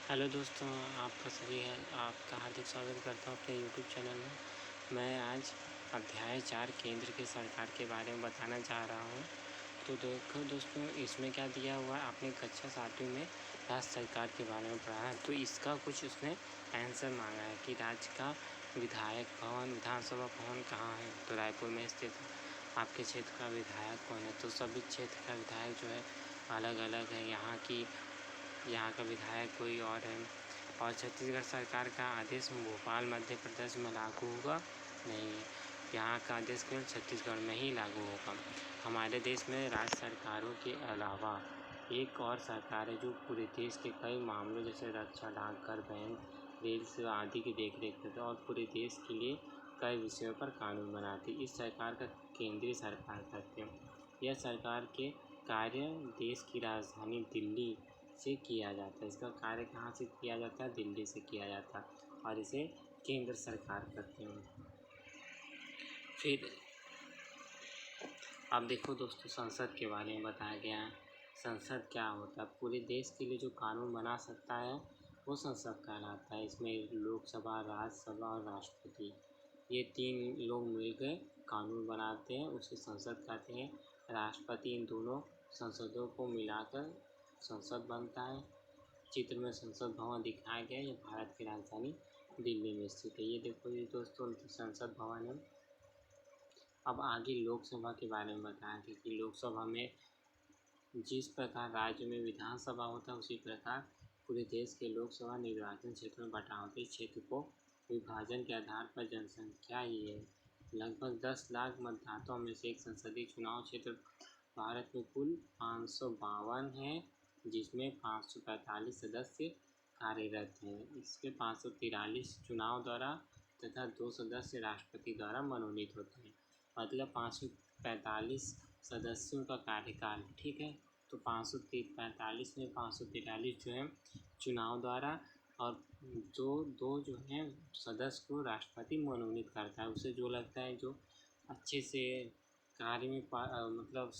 Hello दोस्तों, आपका हार्दिक स्वागत करता हूँ अपने यूट्यूब चैनल में। मैं आज अध्याय 4 केंद्र की सरकार के बारे में बताना चाह रहा हूँ। तो देखो दोस्तों, इसमें क्या दिया हुआ है, आपने कक्षा 7वीं में राज्य सरकार के बारे में पढ़ा है। तो इसका कुछ उसने आंसर मांगा है कि राज्य का विधायक भवन, विधानसभा भवन कहाँ है। तो रायपुर में स्थित है। आपके क्षेत्र का विधायक कौन है। तो सभी क्षेत्र का विधायक जो है अलग अलग है। यहाँ का विधायक कोई और है। और छत्तीसगढ़ सरकार का आदेश भोपाल मध्य प्रदेश में लागू होगा नहीं है। यहाँ का आदेश केवल छत्तीसगढ़ में ही लागू होगा। हमारे देश में राज्य सरकारों के अलावा एक और सरकार है जो पूरे देश के कई मामलों जैसे रक्षा, डाकघर, बैंक, रेल सेवा आदि की देखरेख करती है और पूरे देश के लिए कई विषयों पर कानून बनाती है। इस सरकार का केंद्रीय सरकार करती है। यह सरकार के कार्य देश की राजधानी दिल्ली से किया जाता है। इसका कार्य कहाँ से किया जाता है, दिल्ली से किया जाता है और इसे केंद्र सरकार करते हैं। फिर अब देखो दोस्तों, संसद के बारे में बताया गया है। संसद क्या होता है, पूरे देश के लिए जो कानून बना सकता है वो संसद कहलाता है। इसमें लोकसभा, राज्यसभा और राष्ट्रपति, ये 3 लोग मिलकर कानून बनाते हैं, उसे संसद कहते हैं। राष्ट्रपति इन दोनों संसदों को मिलाकर संसद बनता है। चित्र में संसद भवन दिखाया गया है। ये भारत की राजधानी दिल्ली में स्थित है। ये देखो ये दोस्तों संसद भवन है। अब आगे लोकसभा के बारे में बताया गया कि लोकसभा में जिस प्रकार राज्य में विधानसभा होता है उसी प्रकार पूरे देश के लोकसभा निर्वाचन क्षेत्र में बटा होता है। इस क्षेत्र को विभाजन के आधार पर जनसंख्या ये है। लगभग 10 लाख मतदाताओं में से एक संसदीय चुनाव क्षेत्र भारत में कुल 552 है, जिसमें 545 सदस्य कार्यरत हैं। इसके 543 चुनाव द्वारा तथा 2 सदस्य राष्ट्रपति द्वारा मनोनीत होते हैं। मतलब 545 सदस्यों का कार्यकाल, ठीक है। तो 545 में 543 जो है चुनाव द्वारा और दो जो हैं सदस्य को राष्ट्रपति मनोनीत करता है। उसे जो लगता है जो अच्छे से कार्य में मतलब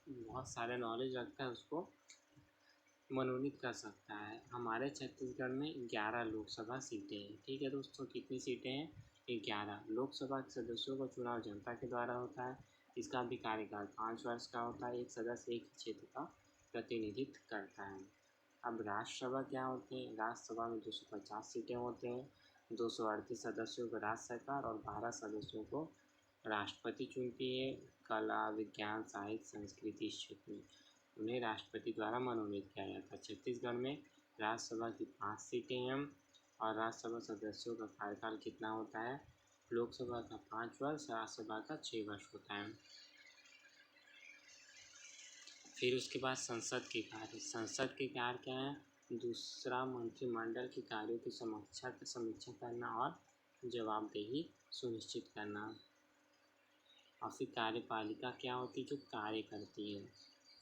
बहुत सारे नॉलेज रखता है उसको मनोनीत कर सकता है। हमारे छत्तीसगढ़ में 11 लोकसभा सीटें हैं, ठीक है दोस्तों। कितनी सीटें हैं, 11। लोकसभा के सदस्यों का चुनाव जनता के द्वारा होता है। इसका भी कार्यकाल 5 वर्ष का होता है। एक सदस्य एक क्षेत्र का प्रतिनिधित्व करता है। अब राज्यसभा क्या होती है, राज्यसभा में 250 सीटें होते हैं। 238 सदस्यों को राज्य सरकार और 12 सदस्यों को राष्ट्रपति चुनती है। कला, विज्ञान, साहित्य, संस्कृति इस क्षेत्र में उन्हें राष्ट्रपति द्वारा मनोनीत किया जाता है। छत्तीसगढ़ में राज्यसभा की 5 सीटें हैं और राज्यसभा सदस्यों का कार्यकाल कितना होता है, लोकसभा का 5 वर्ष, राज्यसभा का 6 वर्ष होता है। फिर उसके बाद संसद के कार्य। संसद के कार्य क्या है, दूसरा मंत्रिमंडल के कार्यों की समीक्षा करना और जवाबदेही सुनिश्चित करना। और फिर कार्यपालिका क्या होती है, जो कार्य करती है।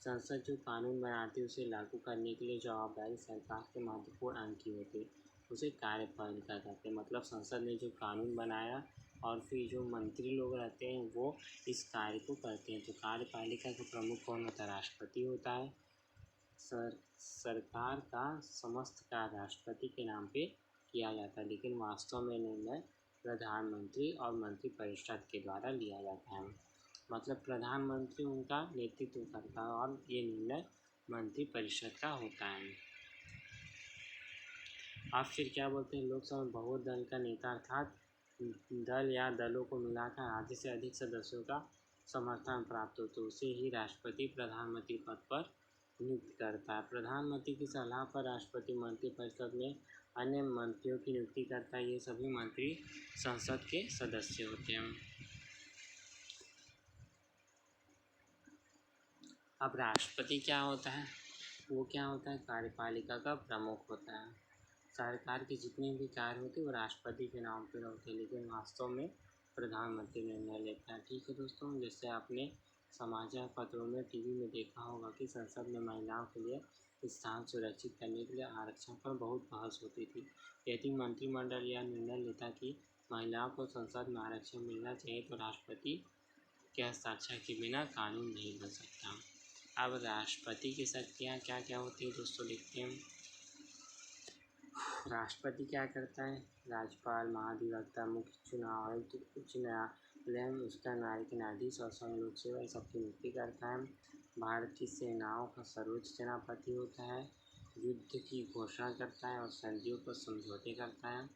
संसद जो कानून बनाती है उसे लागू करने के लिए जवाबदारी सरकार के महत्वपूर्ण अंग की होती है, उसे कार्यपालिका कहते हैं। मतलब संसद ने जो कानून बनाया और फिर जो मंत्री लोग रहते हैं वो इस कार्य को करते हैं। तो कार्यपालिका का प्रमुख कौन होता है, राष्ट्रपति होता है। सरकार का समस्त कार्य राष्ट्रपति के नाम पे किया जाता है, लेकिन वास्तव में निर्णय प्रधानमंत्री और मंत्रिपरिषद के द्वारा लिया जाता है। मतलब प्रधानमंत्री उनका नेतृत्व करता है और ये निर्णय मंत्रिपरिषद का होता है। आप फिर क्या बोलते हैं, लोकसभा में बहुदल का नेता अर्थात दल या दलों को मिलाकर आधे से अधिक सदस्यों का समर्थन प्राप्त हो तो उसे ही राष्ट्रपति प्रधानमंत्री पद पर नियुक्त करता है। प्रधानमंत्री की सलाह पर राष्ट्रपति मंत्रिपरिषद में अन्य मंत्रियों की नियुक्ति करता है। ये सभी मंत्री संसद के सदस्य होते हैं। अब राष्ट्रपति क्या होता है, वो क्या होता है, कार्यपालिका का प्रमुख होता है। सरकार के जितने भी कार्य होते हैं वो राष्ट्रपति के नाम पर होते हैं, लेकिन वास्तव में प्रधानमंत्री निर्णय लेता है। ठीक है दोस्तों, जैसे आपने समाचार पत्रों में, टीवी में देखा होगा कि संसद में महिलाओं के लिए स्थान सुरक्षित करने के लिए आरक्षण पर बहुत बहस होती थी। यदि मंत्रिमंडल यह निर्णय लेता कि महिलाओं को संसद में आरक्षण मिलना चाहिए तो राष्ट्रपति के हस्ताक्षर के बिना कानून नहीं बन सकता। अब राष्ट्रपति की शक्तियाँ क्या क्या होती हैं दोस्तों, देखते हैं। राष्ट्रपति क्या करता है? राज्यपाल, महाधिवक्ता, मुख्य चुनाव आयुक्त, उच्च न्यायालय, उच्चतम न्यायालय के न्यायाधीश और संघ लोक सेवा, ये सबकी नियुक्ति करता है। भारत की सेनाओं का सर्वोच्च सेनापति होता है। युद्ध की घोषणा करता है और संधियों पर समझौते करता है।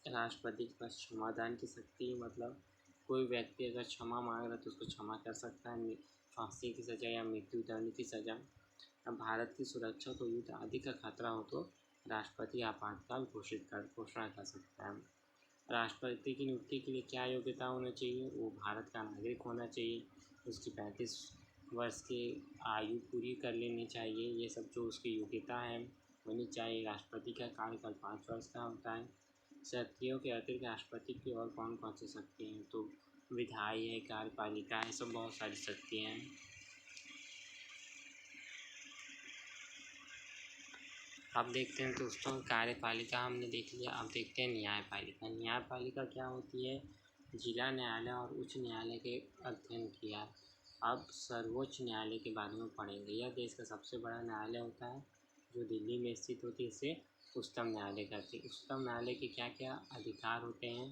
राष्ट्रपति के पास क्षमादान की शक्ति, मतलब कोई व्यक्ति अगर क्षमा मांग रहा है तो उसको क्षमा कर सकता है, फांसी की सज़ा या मृत्युदंड की सज़ा। अब भारत की सुरक्षा को युद्ध आदि का खतरा हो तो राष्ट्रपति आपातकाल घोषणा कर सकता है। राष्ट्रपति की नियुक्ति के लिए क्या योग्यता होना चाहिए? वो भारत का नागरिक होना चाहिए, उसकी 35 वर्ष की आयु पूरी कर लेनी चाहिए, ये सब जो उसकी योग्यता है होनी चाहिए। राष्ट्रपति का कार्यकाल 5 वर्ष का होता है। शक्तियों के अतिरिक्त राष्ट्रपति की और कौन कौन सी शक्ति हैं? तो विधायी है, कार्यपालिका है, सब बहुत सारी शक्तियाँ हैं। अब देखते हैं दोस्तों, कार्यपालिका हमने देख लिया। अब देखते हैं न्यायपालिका। न्यायपालिका क्या होती है? जिला न्यायालय और उच्च न्यायालय के अध्ययन किया। अब सर्वोच्च न्यायालय के बारे में पढ़ेंगे। यह देश का सबसे बड़ा न्यायालय होता है जो दिल्ली में स्थित होती है। इसे उच्चतम न्यायालय कहते हैं। उच्चतम न्यायालय के क्या क्या अधिकार होते हैं?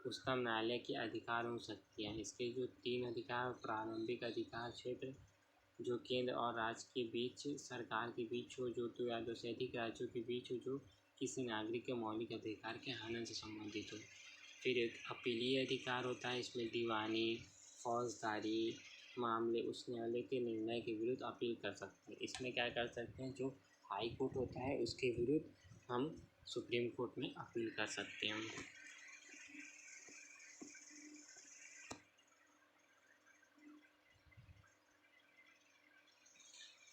उच्चतम न्यायालय के अधिकार एवं शक्तियाँ। इसके जो 3 अधिकार, प्रारंभिक अधिकार क्षेत्र जो केंद्र और राज्य के बीच, सरकार के बीच हो, जो 2 या 2 से अधिक राज्यों के बीच हो, जो किसी नागरिक के मौलिक अधिकार के हनन से संबंधित हो। फिर एक अपीलीय अधिकार होता है। इसमें दीवानी, फौजदारी मामले उस न्यायालय के निर्णय के विरुद्ध अपील कर सकते हैं। इसमें क्या कर सकते हैं? जो हाई कोर्ट होता है उसके विरुद्ध हम सुप्रीम कोर्ट में अपील कर सकते हैं।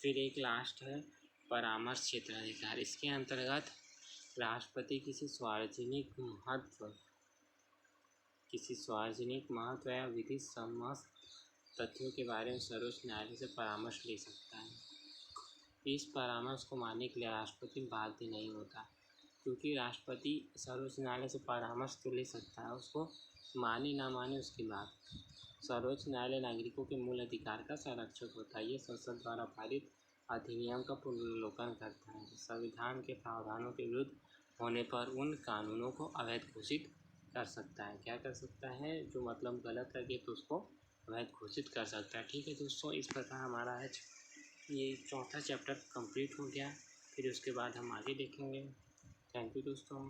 फिर एक लास्ट है परामर्श क्षेत्राधिकार। इसके अंतर्गत राष्ट्रपति किसी सार्वजनिक महत्व या विधि सम्मत तथ्यों के बारे में सर्वोच्च न्यायालय से परामर्श ले सकता है। इस परामर्श को मानने के लिए राष्ट्रपति बाध्य नहीं होता, क्योंकि राष्ट्रपति सर्वोच्च न्यायालय से परामर्श तो ले सकता है, उसको माने ना माने उसकी बात। सर्वोच्च न्यायालय नागरिकों के मूल अधिकार का संरक्षक होता है। ये संसद द्वारा पारित अधिनियम का पुनर्विलोकन करता है। संविधान के प्रावधानों के विरुद्ध होने पर उन कानूनों को अवैध घोषित कर सकता है। क्या कर सकता है? जो मतलब गलत लगे तो उसको अवैध घोषित कर सकता है। ठीक है दोस्तों, इस प्रकार हमारा आज ये 4था चैप्टर कंप्लीट हो गया। फिर उसके बाद हम आगे देखेंगे। थैंक यू दोस्तों।